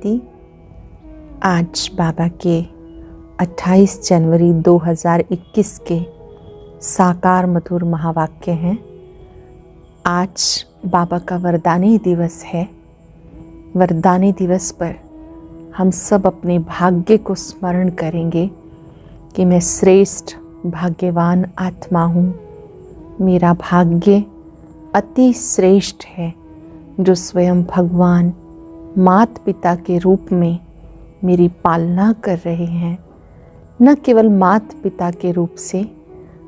शांति। आज बाबा के 28 जनवरी 2021 के साकार मधुर महावाक्य हैं। आज बाबा का वरदानी दिवस है। वरदानी दिवस पर हम सब अपने भाग्य को स्मरण करेंगे कि मैं श्रेष्ठ भाग्यवान आत्मा हूँ। मेरा भाग्य अति श्रेष्ठ है जो स्वयं भगवान माता पिता के रूप में मेरी पालना कर रहे हैं। न केवल माता पिता के रूप से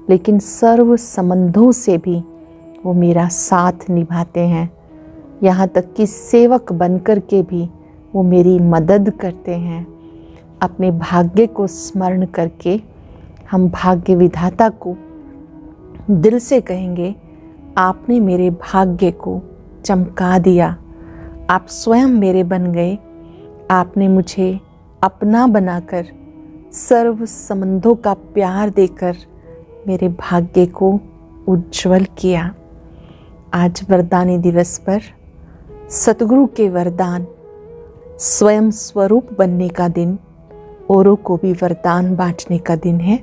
लेकिन सर्व संबंधों से भी वो मेरा साथ निभाते हैं। यहाँ तक कि सेवक बनकर के भी वो मेरी मदद करते हैं। अपने भाग्य को स्मरण करके हम भाग्य विधाता को दिल से कहेंगे, आपने मेरे भाग्य को चमका दिया। आप स्वयं मेरे बन गए। आपने मुझे अपना बनाकर सर्व संबंधों का प्यार देकर मेरे भाग्य को उज्जवल किया। आज वरदानी दिवस पर सतगुरु के वरदान, स्वयं स्वरूप बनने का दिन, औरों को भी वरदान बांटने का दिन है।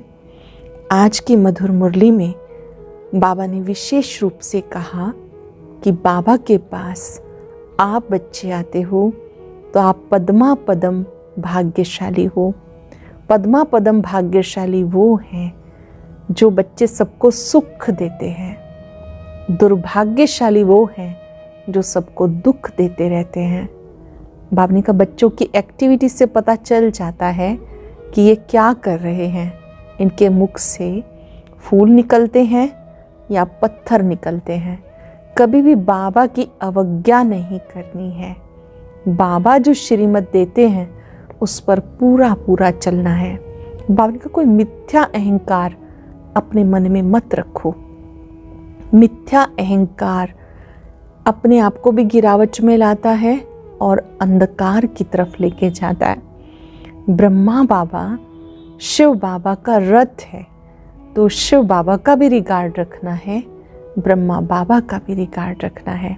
आज की मधुर मुरली में बाबा ने विशेष रूप से कहा कि बाबा के पास आप बच्चे आते हो तो आप पद्मा पदम भाग्यशाली हो। पद्मा पदम भाग्यशाली वो हैं जो बच्चे सबको सुख देते हैं। दुर्भाग्यशाली वो हैं जो सबको दुख देते रहते हैं। बाबा ने कहा बच्चों की एक्टिविटी से पता चल जाता है कि ये क्या कर रहे हैं। इनके मुख से फूल निकलते हैं या पत्थर निकलते हैं। कभी भी बाबा की अवज्ञा नहीं करनी है। बाबा जो श्रीमत देते हैं उस पर पूरा पूरा चलना है। बाबा का कोई मिथ्या अहंकार अपने मन में मत रखो। मिथ्या अहंकार अपने आप को भी गिरावट में लाता है और अंधकार की तरफ लेके जाता है। ब्रह्मा बाबा शिव बाबा का रथ है तो शिव बाबा का भी रिगार्ड रखना है, ब्रह्मा बाबा का भी रिगार्ड रखना है।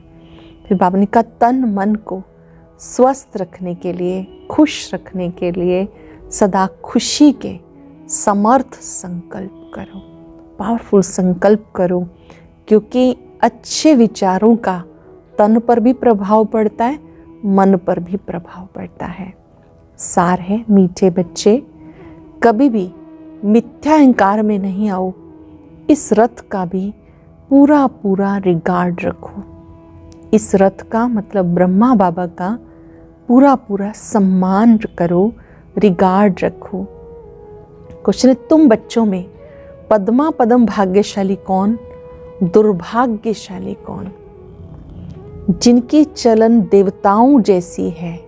फिर बाबा ने कहा तन मन को स्वस्थ रखने के लिए, खुश रखने के लिए सदा खुशी के समर्थ संकल्प करो, पावरफुल संकल्प करो, क्योंकि अच्छे विचारों का तन पर भी प्रभाव पड़ता है, मन पर भी प्रभाव पड़ता है। सार है मीठे बच्चे, कभी भी मिथ्या अहंकार में नहीं आओ। इस रथ का भी पूरा पूरा रिगार्ड रखो। इस रथ का मतलब ब्रह्मा बाबा का पूरा पूरा सम्मान करो, रिगार्ड रखो। क्वेश्चन है तुम बच्चों में पद्मा पदम भाग्यशाली कौन, दुर्भाग्यशाली कौन? जिनकी चलन देवताओं जैसी है,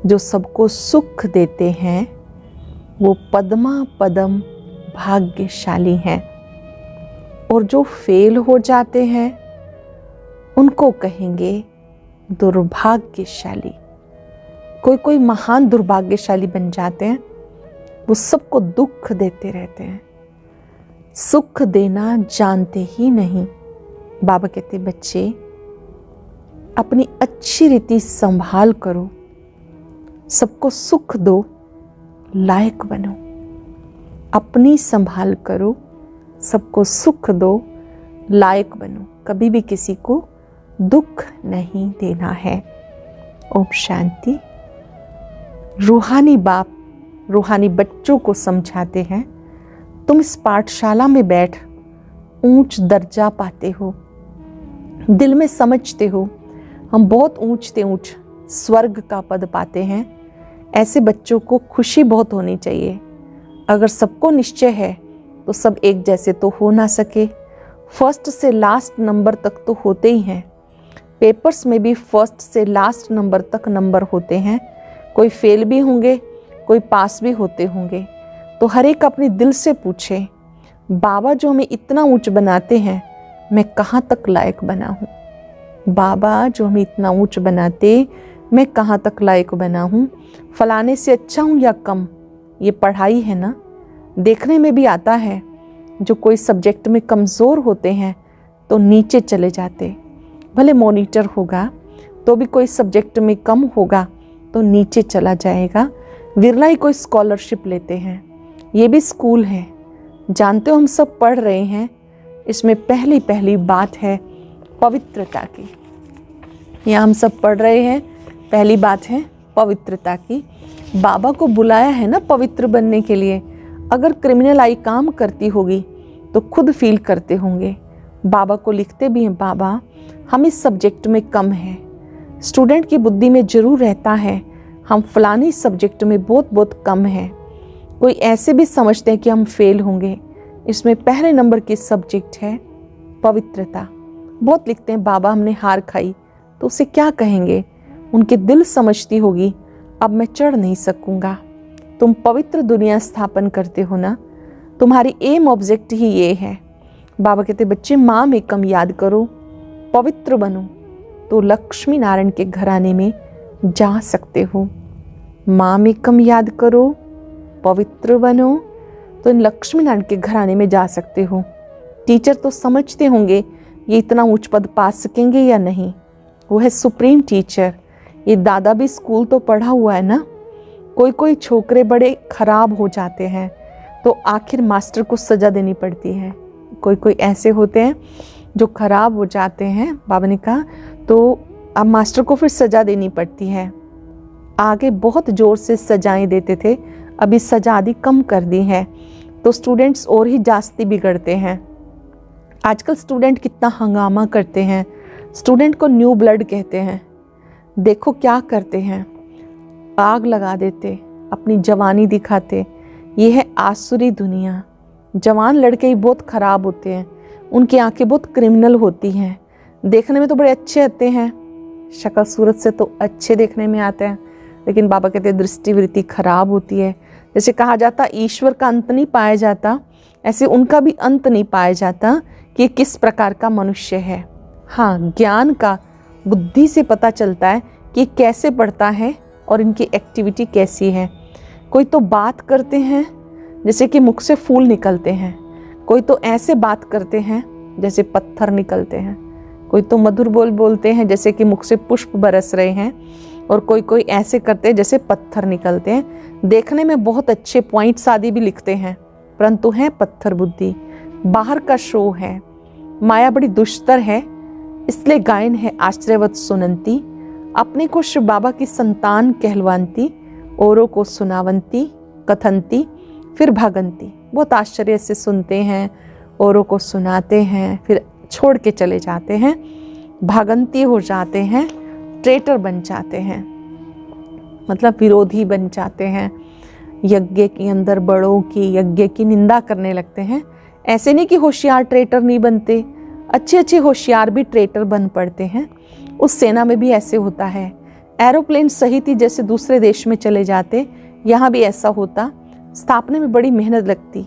जो सबको सुख देते हैं, वो पद्मा पदम भाग्यशाली हैं। और जो फेल हो जाते हैं उनको कहेंगे दुर्भाग्यशाली। कोई कोई महान दुर्भाग्यशाली बन जाते हैं, वो सबको दुख देते रहते हैं, सुख देना जानते ही नहीं। बाबा कहते बच्चे अपनी अच्छी रीति संभाल करो, सबको सुख दो, लायक बनो। अपनी संभाल करो, सबको सुख दो, लायक बनो। कभी भी किसी को दुख नहीं देना है। ओम शांति। रूहानी बाप रूहानी बच्चों को समझाते हैं, तुम इस पाठशाला में बैठ ऊंच दर्जा पाते हो, दिल में समझते हो हम बहुत ऊंच से ऊंच स्वर्ग का पद पाते हैं। ऐसे बच्चों को खुशी बहुत होनी चाहिए। अगर सबको निश्चय है तो सब एक जैसे तो हो ना सके। फर्स्ट से लास्ट नंबर तक तो होते ही हैं। पेपर्स में भी फर्स्ट से लास्ट नंबर तक नंबर होते हैं। कोई फेल भी होंगे, कोई पास भी होते होंगे। तो हर एक अपने दिल से पूछे, बाबा जो हमें इतना ऊंच बनाते हैं, मैं कहाँ तक लायक बना हूँ? बाबा जो हमें इतना ऊंच बनाते, मैं कहाँ तक लायक बना हूँ? फलाने से अच्छा हूँ या कम? ये पढ़ाई है ना, देखने में भी आता है। जो कोई सब्जेक्ट में कमज़ोर होते हैं तो नीचे चले जाते। भले मॉनिटर होगा तो भी कोई सब्जेक्ट में कम होगा तो नीचे चला जाएगा। विरला ही कोई स्कॉलरशिप लेते हैं। ये भी स्कूल है, जानते हो हम सब पढ़ रहे हैं। इसमें पहली पहली बात है पवित्रता की। यहाँ हम सब पढ़ रहे हैं, पहली बात है पवित्रता की। बाबा को बुलाया है ना पवित्र बनने के लिए। अगर क्रिमिनल आई काम करती होगी तो खुद फील करते होंगे। बाबा को लिखते भी हैं, बाबा हम इस सब्जेक्ट में कम हैं। स्टूडेंट की बुद्धि में जरूर रहता है हम फलानी सब्जेक्ट में बहुत बहुत कम हैं। कोई ऐसे भी समझते हैं कि हम फेल होंगे। इसमें पहले नंबर की सब्जेक्ट है पवित्रता। बहुत लिखते हैं बाबा हमने हार खाई, तो उसे क्या कहेंगे? उनके दिल समझती होगी अब मैं चढ़ नहीं सकूंगा। तुम पवित्र दुनिया स्थापन करते हो ना, तुम्हारी एम ऑब्जेक्ट ही ये है। बाबा कहते बच्चे माँ में कम याद करो, पवित्र बनो, तो लक्ष्मी नारायण के घराने में जा सकते हो। माँ में कम याद करो, पवित्र बनो, तो लक्ष्मी नारायण के घराने में जा सकते हो। टीचर तो समझते होंगे ये इतना उच्च पद पा सकेंगे या नहीं, वो है सुप्रीम टीचर। ये दादा भी स्कूल तो पढ़ा हुआ है ना। कोई कोई छोकरे बड़े खराब हो जाते हैं तो आखिर मास्टर को सज़ा देनी पड़ती है। कोई कोई ऐसे होते हैं जो खराब हो जाते हैं, बाबा ने कहा, तो अब मास्टर को फिर सज़ा देनी पड़ती है। आगे बहुत ज़ोर से सजाएं देते थे, अभी सजा आदि कम कर दी है, तो स्टूडेंट्स और ही जास्ती बिगड़ते हैं। आजकल स्टूडेंट कितना हंगामा करते हैं। स्टूडेंट को न्यू ब्लड कहते हैं। देखो क्या करते हैं, आग लगा देते, अपनी जवानी दिखाते। ये है आसुरी दुनिया। जवान लड़के ही बहुत ख़राब होते हैं, उनकी आंखें बहुत क्रिमिनल होती हैं। देखने में तो बड़े अच्छे आते हैं, शक्ल सूरत से तो अच्छे देखने में आते हैं, लेकिन बाबा कहते हैं दृष्टिवृत्ति खराब होती है। जैसे कहा जाता ईश्वर का अंत नहीं पाया जाता, ऐसे उनका भी अंत नहीं पाया जाता कि किस प्रकार का मनुष्य है। हाँ, ज्ञान का बुद्धि से पता चलता है कि कैसे पढ़ता है और इनकी एक्टिविटी कैसी है। कोई तो बात करते हैं जैसे कि मुख से फूल निकलते हैं, कोई तो ऐसे बात करते हैं जैसे पत्थर निकलते हैं, कोई तो मधुर बोल बोलते हैं जैसे कि मुख से पुष्प बरस रहे हैं, और कोई कोई ऐसे करते हैं जैसे पत्थर निकलते हैं। देखने में बहुत अच्छे पॉइंट्स आदि भी लिखते हैं, परंतु हैं पत्थर बुद्धि। बाहर का शो है, माया बड़ी दुष्टर है, इसलिए गायन है आश्चर्यवत सुनंती। अपने को शिव बाबा की संतान कहलवानती, औरों को सुनावंती कथनती फिर भागंती। बहुत आश्चर्य से सुनते हैं, औरों को सुनाते हैं, फिर छोड़ के चले जाते हैं, भागंती हो जाते हैं, ट्रेटर बन जाते हैं, मतलब विरोधी बन जाते हैं। यज्ञ के अंदर बड़ों की, यज्ञ की निंदा करने लगते हैं। ऐसे नहीं कि होशियार ट्रेटर नहीं बनते, अच्छे अच्छे होशियार भी ट्रेटर बन पड़ते हैं। उस सेना में भी ऐसे होता है। एरोप्लेन सही थी जैसे दूसरे देश में चले जाते, यहाँ भी ऐसा होता। स्थापना में बड़ी मेहनत लगती,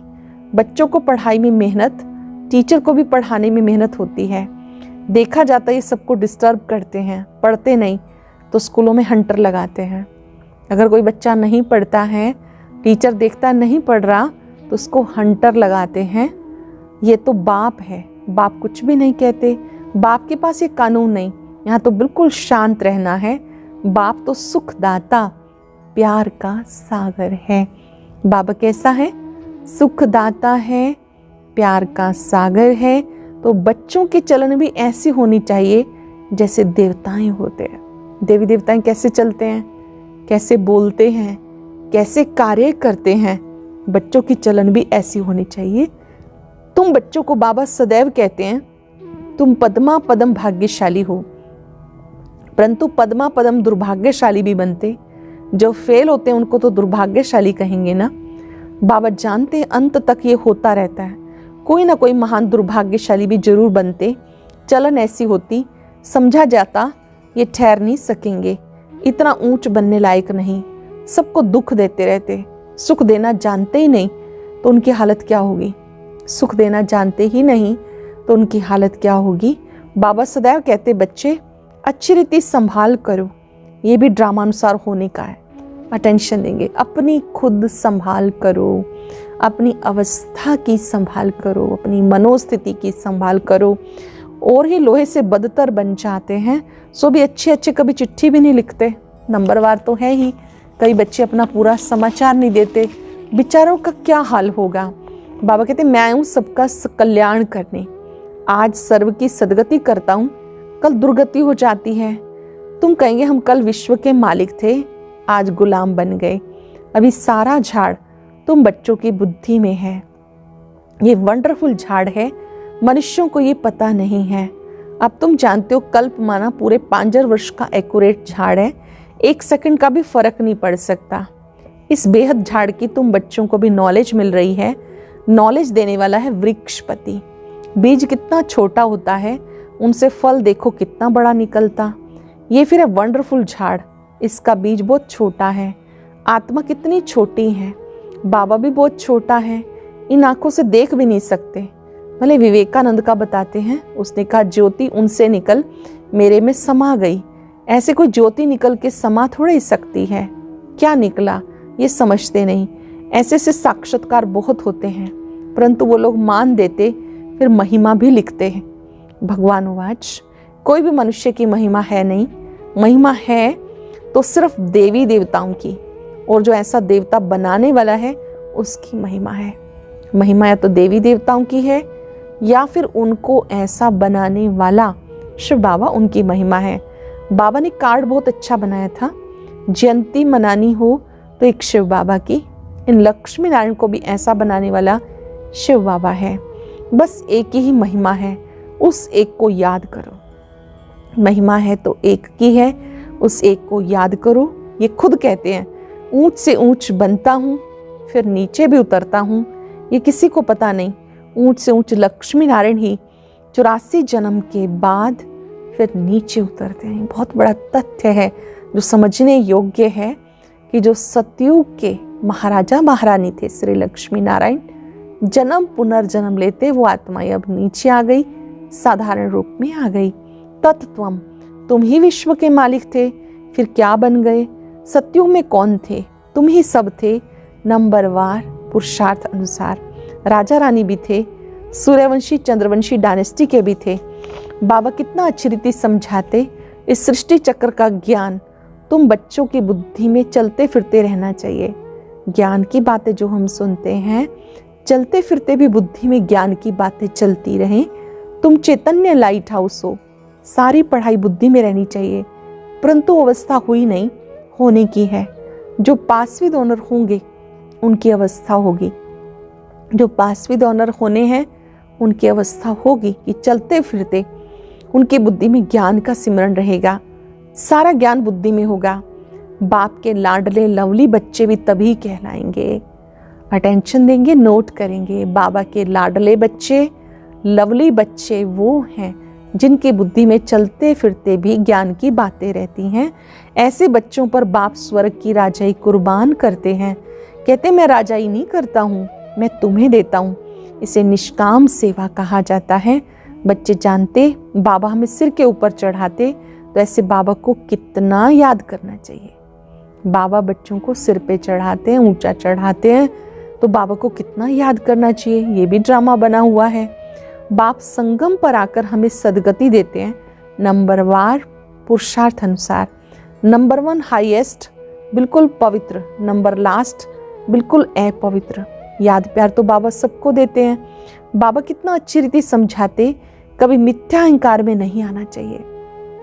बच्चों को पढ़ाई में मेहनत, टीचर को भी पढ़ाने में मेहनत होती है। देखा जाता है ये सबको डिस्टर्ब करते हैं, पढ़ते नहीं तो स्कूलों में हंटर लगाते हैं। अगर कोई बच्चा नहीं पढ़ता है, टीचर देखता नहीं पढ़ रहा, तो उसको हंटर लगाते हैं। ये तो बाप है, बाप कुछ भी नहीं कहते, बाप के पास ये कानून नहीं, यहाँ तो बिल्कुल शांत रहना है। बाप तो सुखदाता, प्यार का सागर है। बाबा कैसा है? सुखदाता है, प्यार का सागर है। तो बच्चों के चलन भी ऐसी होनी चाहिए जैसे देवताएं होते हैं। देवी देवताएं कैसे चलते हैं, कैसे बोलते हैं, कैसे कार्य करते हैं, बच्चों की चलन भी ऐसी होनी चाहिए। तुम बच्चों को बाबा सदैव कहते हैं तुम पद्मा पदम भाग्यशाली हो, परंतु पद्मा पदम दुर्भाग्यशाली भी बनते। जो फेल होते हैं उनको तो दुर्भाग्यशाली कहेंगे ना। बाबा जानते हैं अंत तक ये होता रहता है, कोई ना कोई महान दुर्भाग्यशाली भी जरूर बनते। चलन ऐसी होती, समझा जाता ये ठहर नहीं सकेंगे, इतना ऊंच बनने लायक नहीं, सबको दुख देते रहते, सुख देना जानते ही नहीं तो उनकी हालत क्या होगी। सुख देना जानते ही नहीं तो उनकी हालत क्या होगी। बाबा सदैव कहते बच्चे अच्छी रीति संभाल करो, ये भी ड्रामानुसार होने का है, अटेंशन देंगे। अपनी खुद संभाल करो, अपनी अवस्था की संभाल करो, अपनी मनोस्थिति की संभाल करो। और ही लोहे से बदतर बन जाते हैं, सो भी अच्छे अच्छे कभी चिट्ठी भी नहीं लिखते, नंबरवार तो है ही, कई बच्चे अपना पूरा समाचार नहीं देते, बेचारों का क्या हाल होगा। बाबा कहते मैं हूँ सबका कल्याण करने, आज सर्व की सदगति करता हूँ, कल दुर्गति हो जाती है। तुम कहेंगे हम कल विश्व के मालिक थे, आज गुलाम बन गए। अभी सारा झाड़ तुम बच्चों की बुद्धि में है। ये वंडरफुल झाड़ है, मनुष्यों को ये पता नहीं है। अब तुम जानते हो कल्प माना पूरे 5000 वर्ष का एक्यूरेट झाड़ है, 1 सेकंड का भी फर्क नहीं पड़ सकता। इस बेहद झाड़ की तुम बच्चों को भी नॉलेज मिल रही है। नॉलेज देने वाला है वृक्षपति। बीज कितना छोटा होता है, उनसे फल देखो कितना बड़ा निकलता। ये फिर है वंडरफुल झाड़, इसका बीज बहुत छोटा है। आत्मा कितनी छोटी है, बाबा भी बहुत छोटा है, इन आंखों से देख भी नहीं सकते। भले विवेकानंद का बताते हैं, उसने कहा ज्योति उनसे निकल मेरे में समा गई। ऐसे कोई ज्योति निकल के समा थोड़े ही सकती है, क्या निकला ये समझते नहीं। ऐसे से साक्षात्कार बहुत होते हैं, परंतु वो लोग मान देते, फिर महिमा भी लिखते हैं। भगवान वाच कोई भी मनुष्य की महिमा है नहीं, महिमा है तो सिर्फ देवी देवताओं की, और जो ऐसा देवता बनाने वाला है उसकी महिमा है। महिमा या तो देवी देवताओं की है या फिर उनको ऐसा बनाने वाला शिव बाबा, उनकी महिमा है। बाबा ने कार्ड बहुत अच्छा बनाया था, जयंती मनानी हो तो एक शिव बाबा की, इन लक्ष्मी नारायण को भी ऐसा बनाने वाला शिव बाबा है। बस एक ही महिमा है, उस एक को याद करो। महिमा है तो एक की है, उस एक को याद करो। ये खुद कहते हैं ऊंच से ऊंच बनता हूँ फिर नीचे भी उतरता हूँ, ये किसी को पता नहीं। ऊंच से ऊंच लक्ष्मी नारायण ही 84 जन्म के बाद फिर नीचे उतरते हैं। बहुत बड़ा तथ्य है जो समझने योग्य है कि जो सतयुग के महाराजा महारानी थे श्री लक्ष्मी नारायण, जन्म पुनर्जन्म लेते वो आत्माएं अब नीचे आ गई, साधारण रूप में आ गई। तत्त्वम, तुम ही विश्व के मालिक थे, फिर क्या बन गए? सतयुग में कौन थे? तुम ही सब थे। नंबरवार पुरुषार्थ अनुसार राजा रानी भी थे, सूर्यवंशी चंद्रवंशी डायनेस्टी के भी थे। बाबा कितना अच्छी रीति समझाते, इस सृष्टि चक्र का ज्ञान तुम बच्चों की बुद्धि में चलते फिरते रहना चाहिए। ज्ञान की बातें जो हम सुनते हैं, चलते फिरते भी बुद्धि में ज्ञान की बातें चलती रहें। तुम चैतन्य लाइट हाउस हो, सारी पढ़ाई बुद्धि में रहनी चाहिए, परंतु अवस्था हुई नहीं, होने की है। जो पासविद ऑनर होंगे उनकी अवस्था होगी, जो पासविद ऑनर होने हैं उनकी अवस्था होगी कि चलते फिरते उनकी बुद्धि में ज्ञान का सिमरण रहेगा, सारा ज्ञान बुद्धि में होगा। बाप के लाडले लवली बच्चे भी तभी कहलाएंगे। अटेंशन देंगे, नोट करेंगे। बाबा के लाडले बच्चे, लवली बच्चे वो हैं जिनकी बुद्धि में चलते फिरते भी ज्ञान की बातें रहती हैं। ऐसे बच्चों पर बाप स्वर्ग की राजाई कुर्बान करते हैं। कहते मैं राजाई नहीं करता हूँ, मैं तुम्हें देता हूँ। इसे निष्काम सेवा कहा जाता है। बच्चे जानते बाबा हमें सिर के ऊपर चढ़ाते, तो ऐसे बाबा को कितना याद करना चाहिए। बाबा बच्चों को सिर पे चढ़ाते हैं, ऊंचा चढ़ाते हैं, तो बाबा को कितना याद करना चाहिए। ये भी ड्रामा बना हुआ है। बाप संगम पर आकर हमें सदगति देते हैं, नंबरवार पुरुषार्थ अनुसार। नंबर 1 हाईएस्ट बिल्कुल पवित्र, नंबर लास्ट बिल्कुल अपवित्र। याद प्यार तो बाबा सबको देते हैं। बाबा कितना अच्छी रीति समझाते, कभी मिथ्या अहंकार में नहीं आना चाहिए,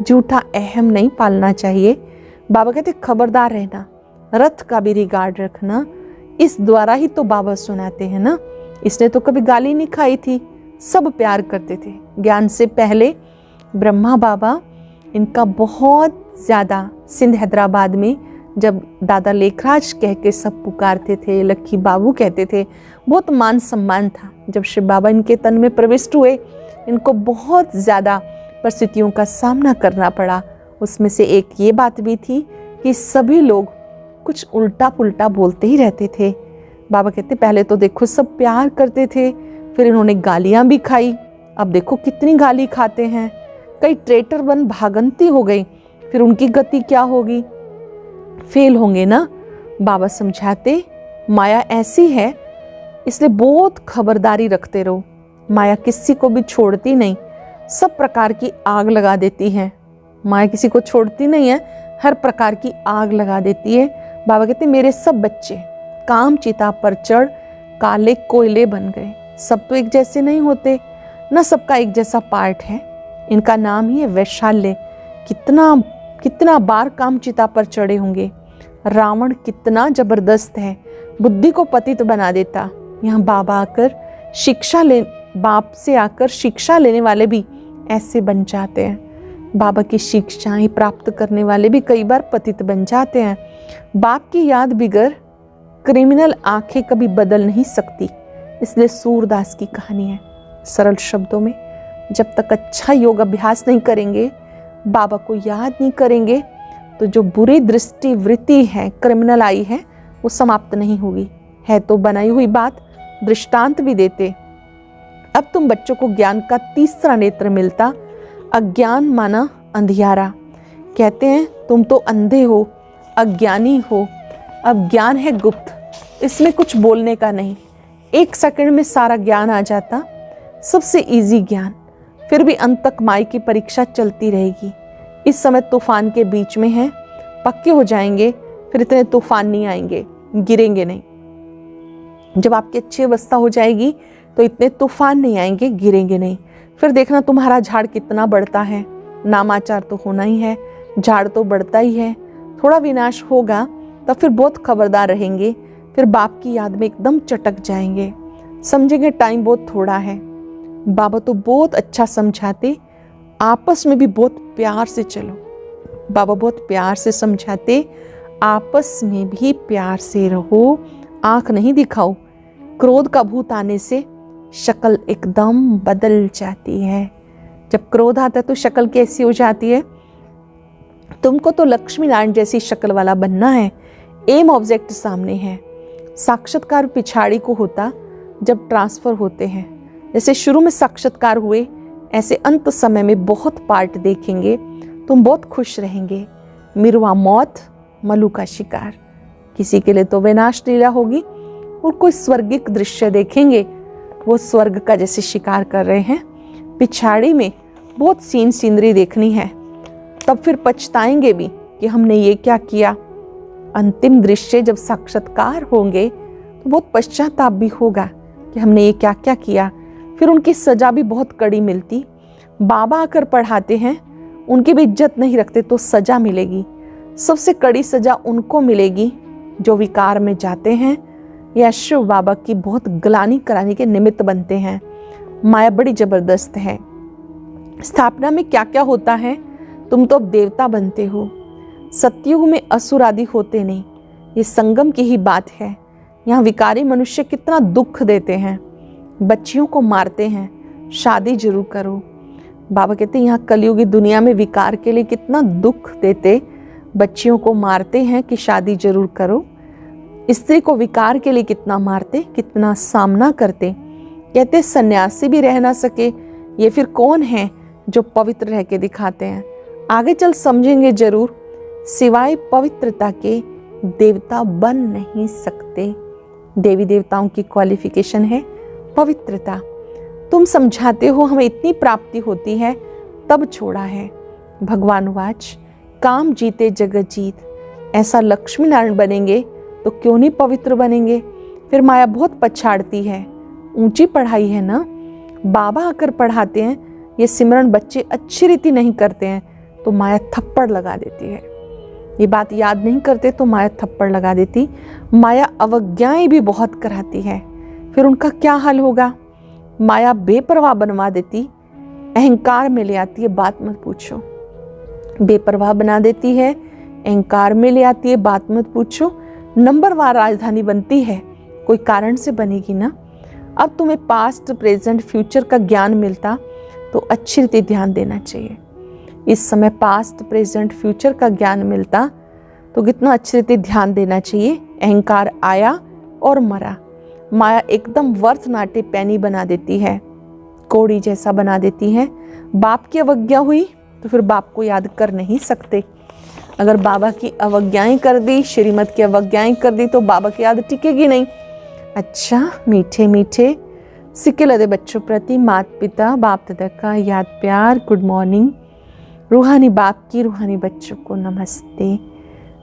झूठा अहम नहीं पालना चाहिए। बाबा कहते खबरदार रहना, रथ का भी रिगार्ड रखना। इस द्वारा ही तो बाबा सुनाते हैं ना। इसने तो कभी गाली नहीं खाई थी, सब प्यार करते थे। ज्ञान से पहले ब्रह्मा बाबा, इनका बहुत ज़्यादा सिंध हैदराबाद में जब दादा लेखराज कह के सब पुकारते थे, लक्की बाबू कहते थे, बहुत मान सम्मान था। जब शिव बाबा इनके तन में प्रविष्ट हुए, इनको बहुत ज़्यादा परिस्थितियों का सामना करना पड़ा। उसमें से एक ये बात भी थी कि सभी लोग कुछ उल्टा पुल्टा बोलते ही रहते थे। बाबा कहते पहले तो देखो सब प्यार करते थे, फिर इन्होंने गालियाँ भी खाई, अब देखो कितनी गाली खाते हैं। कई ट्रेटर बन भागंती हो गई, फिर उनकी गति क्या होगी? फेल होंगे ना। बाबा समझाते माया ऐसी है, इसलिए बहुत खबरदारी रखते रहो। माया किसी को भी छोड़ती नहीं, सब प्रकार की आग लगा देती है। माया किसी को छोड़ती नहीं है, हर प्रकार की आग लगा देती है। बाबा कहते मेरे सब बच्चे काम चिता पर चढ़ काले कोयले बन गए। सब तो एक जैसे नहीं होते, न सबका एक जैसा पार्ट है। इनका नाम ही है वैशाल्य। कितना बार काम चिता पर चढ़े होंगे। रावण कितना जबरदस्त है, बुद्धि को पतित बना देता। यहाँ बाबा आकर बाप से आकर शिक्षा लेने वाले भी ऐसे बन जाते हैं। बाबा की शिक्षाएं प्राप्त करने वाले भी कई बार पतित बन जाते हैं। बाप की याद बिगर क्रिमिनल आंखें कभी बदल नहीं सकती। इसलिए सूरदास की कहानी है। सरल शब्दों में, जब तक अच्छा योग अभ्यास नहीं करेंगे, बाबा को याद नहीं करेंगे, तो जो बुरी दृष्टि वृत्ति है, क्रिमिनल आई है, वो समाप्त नहीं होगी। है तो बनाई हुई बात, दृष्टांत भी देते। अब तुम बच्चों को ज्ञान का तीसरा नेत्र मिलता। अज्ञान माना अंधियारा। कहते हैं तुम तो अंधे हो, अज्ञानी हो। अब ज्ञान है गुप्त, इसमें कुछ बोलने का नहीं। 1 सेकंड में सारा ज्ञान आ जाता, सबसे इजी ज्ञान। फिर भी अंत तक माई की परीक्षा चलती रहेगी। इस समय तूफान के बीच में है, पक्के हो जाएंगे, फिर इतने तूफान नहीं आएंगे, गिरेंगे नहीं। जब आपकी अच्छी अवस्था हो जाएगी तो इतने तूफान नहीं आएंगे, गिरेंगे नहीं। फिर देखना तुम्हारा झाड़ कितना बढ़ता है। नामाचार तो होना ही है, झाड़ तो बढ़ता ही है। थोड़ा विनाश होगा तब फिर बहुत खबरदार रहेंगे। फिर बाप की याद में एकदम चटक जाएंगे, समझेंगे टाइम बहुत थोड़ा है। बाबा तो बहुत अच्छा समझाते, आपस में भी बहुत प्यार से चलो। बाबा बहुत प्यार से समझाते, आपस में भी प्यार से रहो, आंख नहीं दिखाओ। क्रोध का भूत आने से शक्ल एकदम बदल जाती है। जब क्रोध आता है तो शक्ल कैसी हो जाती है? तुमको तो लक्ष्मी नारायण जैसी शक्ल वाला बनना है। एम ऑब्जेक्ट सामने है। साक्षात्कार पिछाड़ी को होता जब ट्रांसफर होते हैं। जैसे शुरू में साक्षात्कार हुए, ऐसे अंत समय में बहुत पार्ट देखेंगे, तुम बहुत खुश रहेंगे। मिरवा मौत, मलू का शिकार। किसी के लिए तो विनाश लीला होगी और कोई स्वर्गिक दृश्य देखेंगे, वो स्वर्ग का जैसे शिकार कर रहे हैं। पिछाड़ी में बहुत सीनरी देखनी है, तब फिर पछताएंगे भी कि हमने ये क्या किया। अंतिम दृश्य जब साक्षात्कार होंगे तो बहुत पश्चाताप भी होगा कि हमने ये क्या क्या किया। फिर उनकी सजा भी बहुत कड़ी मिलती। बाबा आकर पढ़ाते हैं, उनकी भी इज्जत नहीं रखते तो सजा मिलेगी। सबसे कड़ी सजा उनको मिलेगी जो विकार में जाते हैं या शिव बाबा की बहुत ग्लानि कराने के निमित्त बनते हैं। माया बड़ी जबरदस्त है। स्थापना में क्या क्या होता है, तुम तो अब देवता बनते हो। सतयुग में असुर आदि होते नहीं, ये संगम की ही बात है। यहाँ विकारी मनुष्य कितना दुख देते हैं, बच्चियों को मारते हैं। शादी जरूर करो। बाबा कहते हैं यहाँ कलयुगी दुनिया में विकार के लिए कितना दुख देते, बच्चियों को मारते हैं कि शादी जरूर करो। स्त्री को विकार के लिए कितना मारते, कितना सामना करते। कहते सन्यासी भी रह ना सके, ये फिर कौन है जो पवित्र रह के दिखाते हैं। आगे चल समझेंगे जरूर। सिवाय पवित्रता के देवता बन नहीं सकते। देवी देवताओं की क्वालिफिकेशन है पवित्रता। तुम समझाते हो हमें इतनी प्राप्ति होती है, तब छोड़ा है। भगवान वाच, काम जीते जगत जीत। ऐसा लक्ष्मी नारायण बनेंगे तो क्यों नहीं पवित्र बनेंगे। फिर माया बहुत पछाड़ती है। ऊंची पढ़ाई है ना, बाबा आकर पढ़ाते हैं, ये सिमरन बच्चे अच्छी रीति नहीं करते हैं तो माया थप्पड़ लगा देती है। ये बात याद नहीं करते तो माया थप्पड़ लगा देती। माया अवज्ञाएं भी बहुत कराती है, फिर उनका क्या हाल होगा। माया बेपरवाह बनवा देती, अहंकार में ले आती है, बात मत पूछो। बेपरवाह बना देती है, अहंकार में ले आती है, बात मत पूछो। नंबरवार राजधानी बनती है, कोई कारण से बनेगी ना। अब तुम्हें पास्ट प्रेजेंट फ्यूचर का ज्ञान मिलता तो अच्छी रीति ध्यान देना चाहिए। इस समय पास्ट प्रेजेंट फ्यूचर का ज्ञान मिलता तो कितना अच्छी रीति ध्यान देना चाहिए। अहंकार आया और मरा। माया एकदम वर्थ नाटे पैनी बना देती है, कोड़ी जैसा बना देती है। बाप की अवज्ञा हुई तो फिर बाप को याद कर नहीं सकते। अगर बाबा की अवज्ञाएं कर दी, श्रीमत की अवज्ञाएं कर दी तो बाबा की याद टिकेगी नहीं। अच्छा, मीठे मीठे सिक्के लदे बच्चों प्रति माता पिता बाप दादा का याद प्यार। Good morning. रूहानी बाप की रूहानी बच्चों को नमस्ते।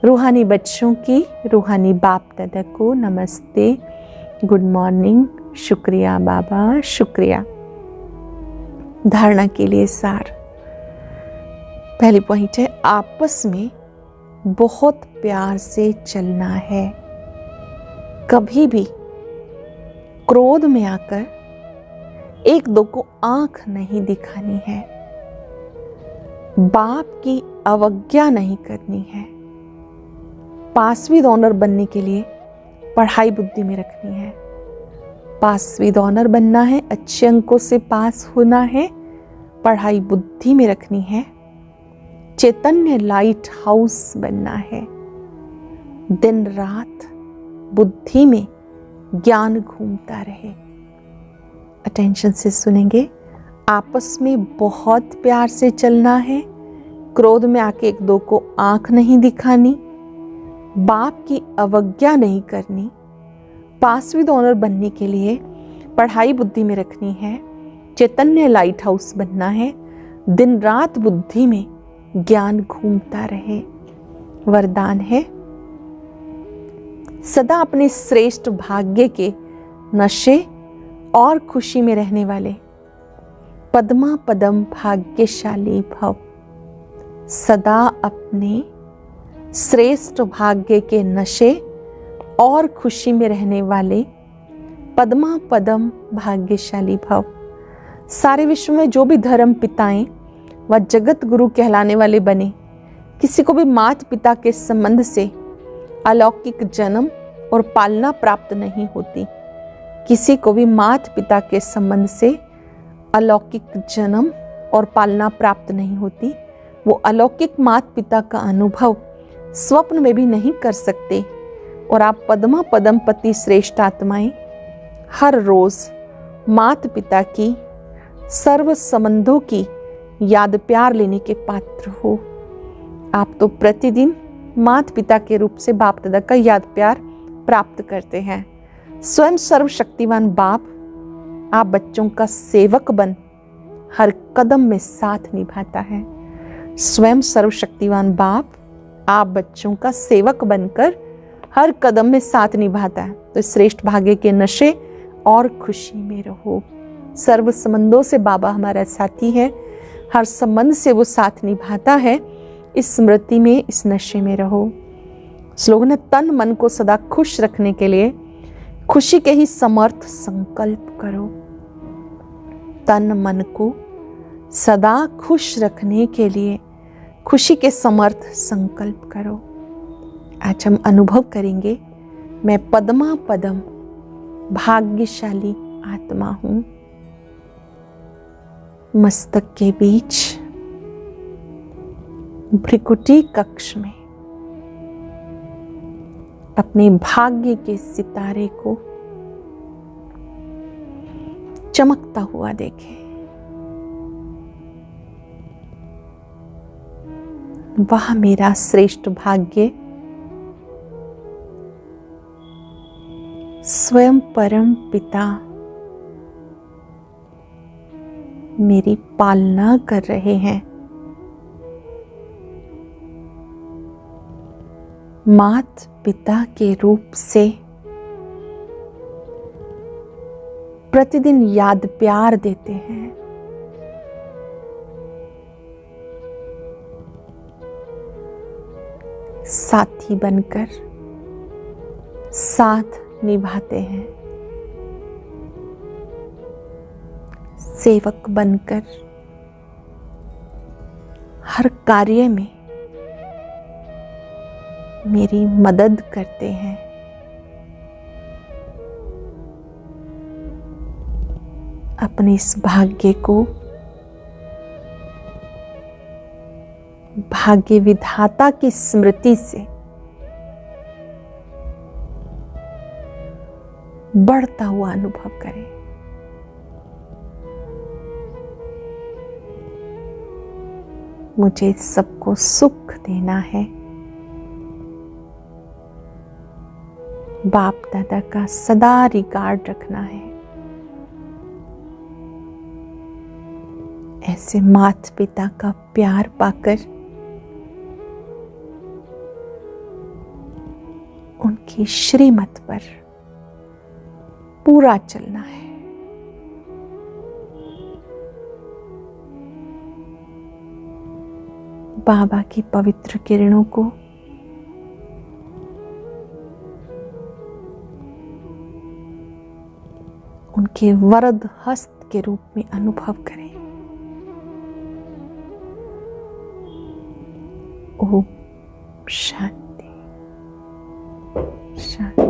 रूहानी बच्चों की रूहानी बाप दादा को नमस्ते। Good morning. शुक्रिया बाबा, शुक्रिया। धारणा के लिए सार। पहली पॉइंट है, आपस में बहुत प्यार से चलना है। कभी भी क्रोध में आकर एक दो को आंख नहीं दिखानी है। बाप की अवज्ञा नहीं करनी है। पास विद ऑनर बनने के लिए पढ़ाई बुद्धि में रखनी है। पास विद ऑनर बनना है, अच्छे अंकों से पास होना है, पढ़ाई बुद्धि में रखनी है। चैतन्य लाइट हाउस बनना है। दिन रात बुद्धि में ज्ञान घूमता रहे। अटेंशन से सुनेंगे। आपस में बहुत प्यार से चलना है। क्रोध में आके एक दो को आंख नहीं दिखानी। बाप की अवज्ञा नहीं करनी। पास विद ऑनर बनने के लिए पढ़ाई बुद्धि में रखनी है। चैतन्य लाइट हाउस बनना है। दिन रात बुद्धि में ज्ञान घूमता रहे। वरदान है, सदा अपने श्रेष्ठ भाग्य के नशे और खुशी में रहने वाले पद्मा पदम भाग्यशाली भव। सदा अपने श्रेष्ठ भाग्य के नशे और खुशी में रहने वाले पद्मा पदम भाग्यशाली भव। सारे विश्व में जो भी धर्म पिताएं व जगत गुरु कहलाने वाले बने, किसी को भी माता पिता के संबंध से अलौकिक जन्म और पालना प्राप्त नहीं होती। किसी को भी माता पिता के संबंध से अलौकिक जन्म और पालना प्राप्त नहीं होती। वो अलौकिक माता पिता का अनुभव स्वप्न में भी नहीं कर सकते। और आप पद्मा पदम पति श्रेष्ठ आत्माएं हर रोज माता पिता की सर्व संबंधों की याद प्यार लेने के पात्र हो। आप तो प्रतिदिन माता पिता के रूप से बाप दादा का याद प्यार प्राप्त करते हैं। स्वयं सर्वशक्तिवान बाप आप बच्चों का सेवक बन हर कदम में साथ निभाता है। स्वयं सर्वशक्तिवान बाप आप बच्चों का सेवक बनकर हर कदम में साथ निभाता है। तो श्रेष्ठ भाग्य के नशे और खुशी में रहो। सर्व संबंधों से बाबा हमारा साथी है। हर संबंध से वो साथ निभाता है। इस स्मृति में, इस नशे में रहो। स्लोगन है, तन मन को सदा खुश रखने के लिए खुशी के ही समर्थ संकल्प करो। तन मन को सदा खुश रखने के लिए खुशी के समर्थ संकल्प करो। आज हम अनुभव करेंगे, मैं पद्मा पदम भाग्यशाली आत्मा हूं। मस्तक के बीच भ्रिकुटी कक्ष में अपने भाग्य के सितारे को चमकता हुआ देखें। वह मेरा श्रेष्ठ भाग्य स्वयं परम पिता मेरी पालना कर रहे हैं। माता पिता के रूप से प्रतिदिन याद प्यार देते हैं। साथी बनकर साथ निभाते हैं। सेवक बनकर हर कार्य में मेरी मदद करते हैं। अपने इस भाग्य को भाग्य विधाता की स्मृति से बढ़ता हुआ अनुभव करें। मुझे सबको सुख देना है। बाप दादा का सदा रिगार्ड रखना है। ऐसे माता पिता का प्यार पाकर उनकी श्रीमत पर पूरा चलना है। बाबा की पवित्र किरणों को उनके वरद हस्त के रूप में अनुभव करें। ओम शांति शांति।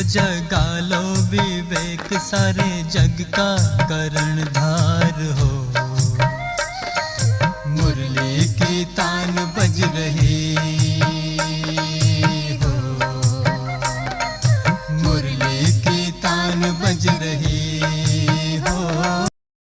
जगा लो विवेक, सारे जग का कर्णधार हो। मुरली